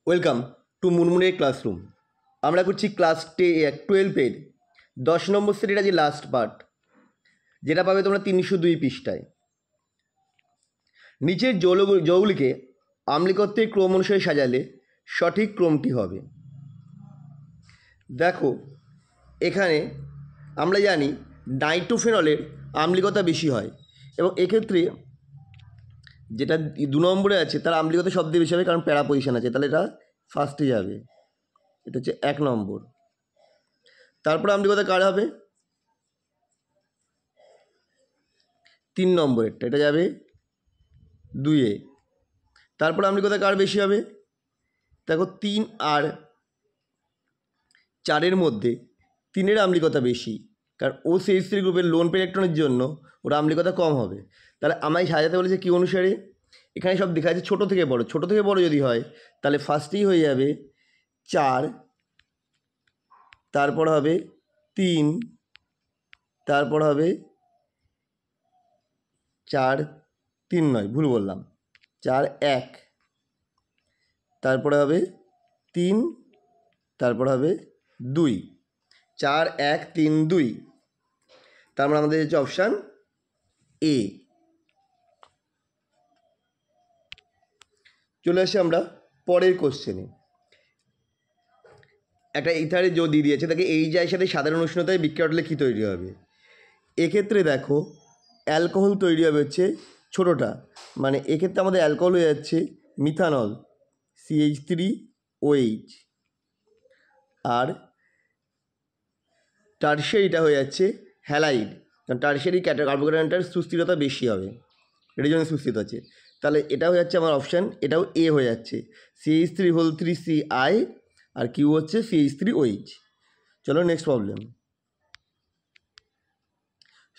Welcome to মুনমুনের classroom. আমরা করছি class 12-এর 10 নম্বর সেটের আজ লাস্ট পার্ট, যেটা পাবে তোমরা 302 পৃষ্ঠায়। নিচের যৌগগুলিকে আম্লিকত্বের ক্রম অনুসারে সাজালে সঠিক ক্রমটি হবে। দেখো, এখানে আমরা জানি নাইট্রোফেনলের আম্লিকতা বেশি হয়, এবং এক্ষেত্রে যেটা 2 নম্বরে আছে তার আম্লিকতা সবচেয়ে বেশি হবে, কারণ প্যারা পজিশন আছে, তাহলে এটা ফার্স্টে যাবে। এটা হচ্ছে 1 নম্বর। তারপরে আম্লিকতা কার হবে? 3 নম্বরেরটা, এটা যাবে 2-এ। তারপরে আম্লিকতা কার বেশি হবে? দেখো, 3 আর 4-এর মধ্যে 3-এর আম্লিকতা বেশি, কারণ OCH3 গ্রুপের লোন পেয়ার ইলেকট্রনের জন্য ওর আম্লিকতা কম হবে। তাহলে আমায় সাজাতে বলেছে কী অনুসারে? এখানে সব দেখা যাচ্ছে ছোটো থেকে বড়। ছোটো থেকে বড় যদি হয় তাহলে ফার্স্টেই হয়ে যাবে 4, তারপর হবে 3, তারপর হবে 4, 3 নয়, ভুল বললাম, 4, 1, তারপরে হবে 3, তারপর হবে 2, 4, 1, 3, 2। তারপর আমাদের হচ্ছে অপশান এ। চলে আসি আমরা পরের কোশ্চেনে। একটা ইথারের জো দিয়ে দিয়েছে, তাকে এই জায়ের সাথে সাধারণ উষ্ণতায় বিক্রিয়া ঘটলে কী তৈরি হবে? এক্ষেত্রে দেখো, অ্যালকোহল তৈরি হবে হচ্ছে ছোটোটা, মানে এক্ষেত্রে আমাদের অ্যালকোহল হয়ে যাচ্ছে মিথানল CH3OH, আর টার্সিয়ারিটা হয়ে যাচ্ছে হ্যালাইড, কারণ টার্সিয়ারি কার্বোক্যাটায়নটার সুস্থিরতা বেশি হবে, এটার জন্য সুস্থিত আছে। তাহলে এটা হয়ে যাচ্ছে আমার অপশান, এটাও এ হয়ে যাচ্ছে, CH3CI, আর কিউ হচ্ছে CH3OH। চলো নেক্সট প্রবলেম।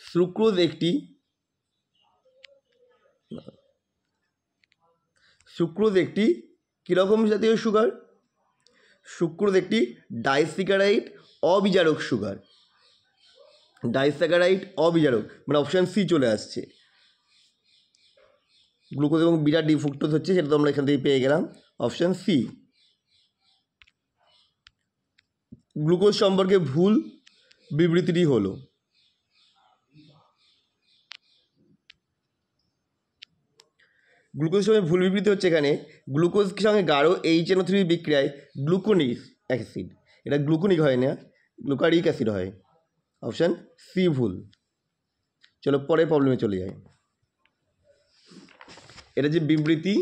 সুক্রোজ একটি কীরকম জাতীয় সুগার? সুক্রোজ একটি ডাইস্যাকারাইড অবিজারক সুগার। ডাইস্যাকারাইড অবিজারক মানে অপশান সি চলে আসছে। গ্লুকোজ এবং বিটা ডিফ্রুক্টোজ হচ্ছে, সেটা তো আমরা এখান থেকে পেয়ে গেলাম, অপশান সি। গ্লুকোজ সম্পর্কে ভুল বিবৃতিটি হলো, গ্লুকোজ সঙ্গে ভুল বিবৃতি হচ্ছে এখানে গ্লুকোজের সঙ্গে গাঢ় HNO3 বিক্রিয়ায় গ্লুকোনিক অ্যাসিড, এটা গ্লুকোনিক হয় না, গ্লুকারিক অ্যাসিড হয়, অপশান সি ভুল। চলো পরের প্রবলেমে চলে যাই। এটা যে বিবৃতি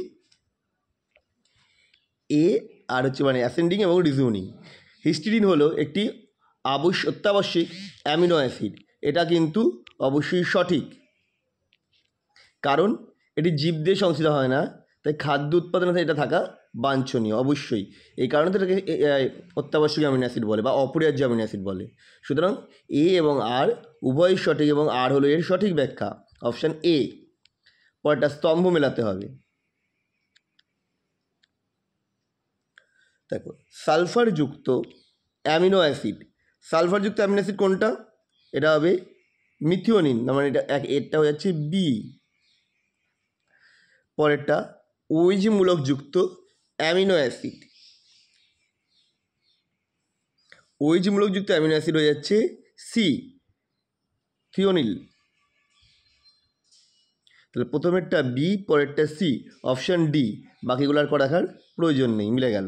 এ আর হচ্ছে মানে অ্যাসেন্ডিং এবং রিজিউনিং। হিস্টিডিন হলো একটি অত্যাবশ্যিক অ্যামিনো অ্যাসিড, এটা কিন্তু অবশ্যই সঠিক, কারণ এটি জীব দিয়ে সংশ্লিষ্ট হয় না, তাই খাদ্য উৎপাদনে এটা থাকা বাঞ্ছনীয় অবশ্যই। এই কারণে তো এটাকে অত্যাবশ্যক অ্যামিনো অ্যাসিড বলে বা অপরিহার্য অ্যামিনো অ্যাসিড বলে। সুতরাং এ এবং আর উভয়ই সঠিক, এবং আর হলো এর সঠিক ব্যাখ্যা, অপশান এ। পরেরটা স্তম্ভ মেলাতে হবে। দেখো, সালফারযুক্ত অ্যামিনো অ্যাসিড, সালফারযুক্ত অ্যামিনো অ্যাসিড কোনটা? এটা হবে মিথিওনিন, মানে এটা হয়ে যাচ্ছে বি। পরেরটা OH মূলকযুক্ত অ্যামিনো অ্যাসিড, OH মূলকযুক্ত অ্যামিনো অ্যাসিড হয়ে যাচ্ছে সি, থিওনিল। তাহলে প্রথমেরটা বি, পরেরটা সি, অপশান ডি। বাকিগুলো আর রাখার প্রয়োজন নেই, মিলে গেল।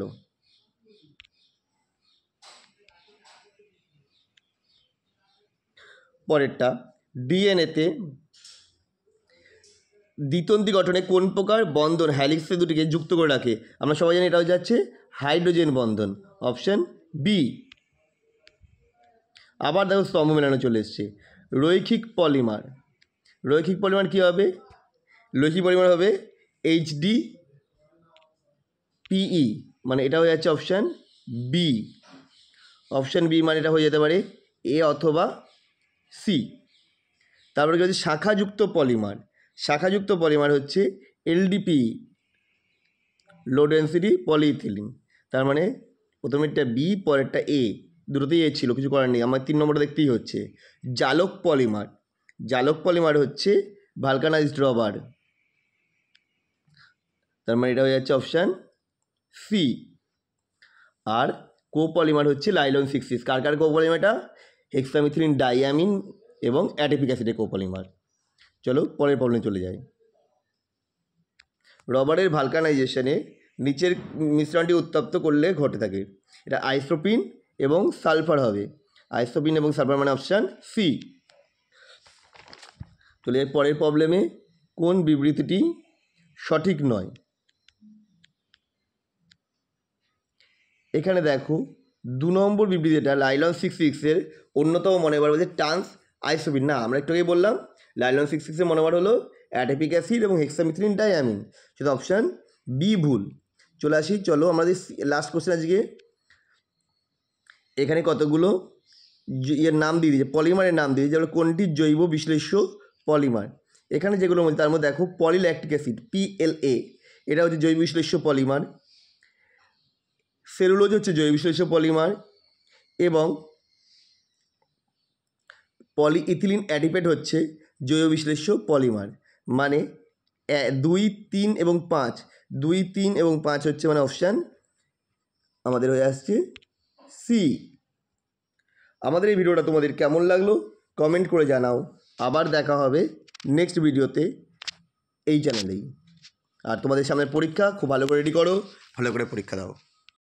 পরেরটা ডিএনএতে দ্বিতন্তি গঠনে কোন প্রকার বন্ধন হ্যালিক্সে দুটিকে যুক্ত করে রাখে? আমরা সবাই জানি এটা হয়ে যাচ্ছে হাইড্রোজেন বন্ধন, অপশান বি। আবার দেখো স্তম্ভ মেলানো চলে এসছে। রৈখিক পলিমার, রৈখিক পলিমার কী হবে? রৈখিক পলিমার হবে HDPE, মানে এটা হয়ে যাচ্ছে অপশান বি। অপশান বি মানে এটা হয়ে যেতে পারে এ অথবা সি। তারপরে কি হচ্ছে শাখাযুক্ত পলিমার, শাখাযুক্ত পলিমার হচ্ছে LDPE, লো ডেন্সিটি পলিইথিলিন। তার মানে প্রথমেরটা বি, পরেরটা এ, দুটোতেই এ ছিল, কিছু করার নেই, আমার 3 নম্বরটা দেখতেই হচ্ছে। জালক পলিমার, জালক পলিমার হচ্ছে ভালকানাইজড রবার, তার মানে এটা হয়ে যাচ্ছে অপশান সি। আর কোপলিমার হচ্ছে লাইলন 6,6। কার কার কোপলিমারটা? হেক্সামিথিলিন ডাইঅ্যামিন এবং অ্যাডিপিক অ্যাসিডের কোপলিমার। চলো পরের প্রবলেম চলে যাই। রবারের ভালকানাইজেশনে নিচের মিশ্রণটি উত্তপ্ত করলে ঘটে থাকে। এটা আইসোপিন এবং সালফার হবে। আইসোপিন এবং সালফার মানে অপশান সি। চলে যাই পরের প্রবলেমে। কোন বিবৃতিটি সঠিক নয়? এখানে দেখো 2 নম্বর বিবৃতিটা লাইলন 6,6-এর অন্যতম মনোবার বলছে ট্রান্স আইসোপিন। না, আমরা একটু আগেই বললাম লাইলন 6,6-এর মনোবার হলো অ্যাডিপিক অ্যাসিড এবং হেক্সামিথিলিন ডাইঅ্যামিন, সেটা অপশান বি ভুল। চলে আসি, চলো আমাদের লাস্ট কোশ্চেন আজকে। এখানে কতগুলো এর নাম দিয়ে দিয়েছে, পলিমারের নাম দিয়ে দিয়েছে, কোনটি জৈব বিশ্লেষ্য পলিমার। এখানে যেগুলো বলছে তার মধ্যে দেখো পলিল্যাকটিক অ্যাসিড PLA, এটা হচ্ছে জৈব বিশ্লেষ্য পলিমার। সেলুলোজ হচ্ছে জৈব বিশ্লেষ্য পলিমার এবং পলিইথিলিন অ্যাডিপেট হচ্ছে জৈব বিশ্লেষ্য পলিমার। মানে 2, 3 এবং 5, 2, 3 এবং 5 হচ্ছে মানে অপশান আমাদের হয়ে আসছে সি। আমাদের এই ভিডিওটা তোমাদের কেমন লাগলো কমেন্ট করে জানাও। আবার দেখা হবে নেক্সট ভিডিওতে এই চ্যানেলেই। আর তোমাদের সামনে পরীক্ষা, খুব ভালো করে রেডি করো, ভালো করে পরীক্ষা দাও।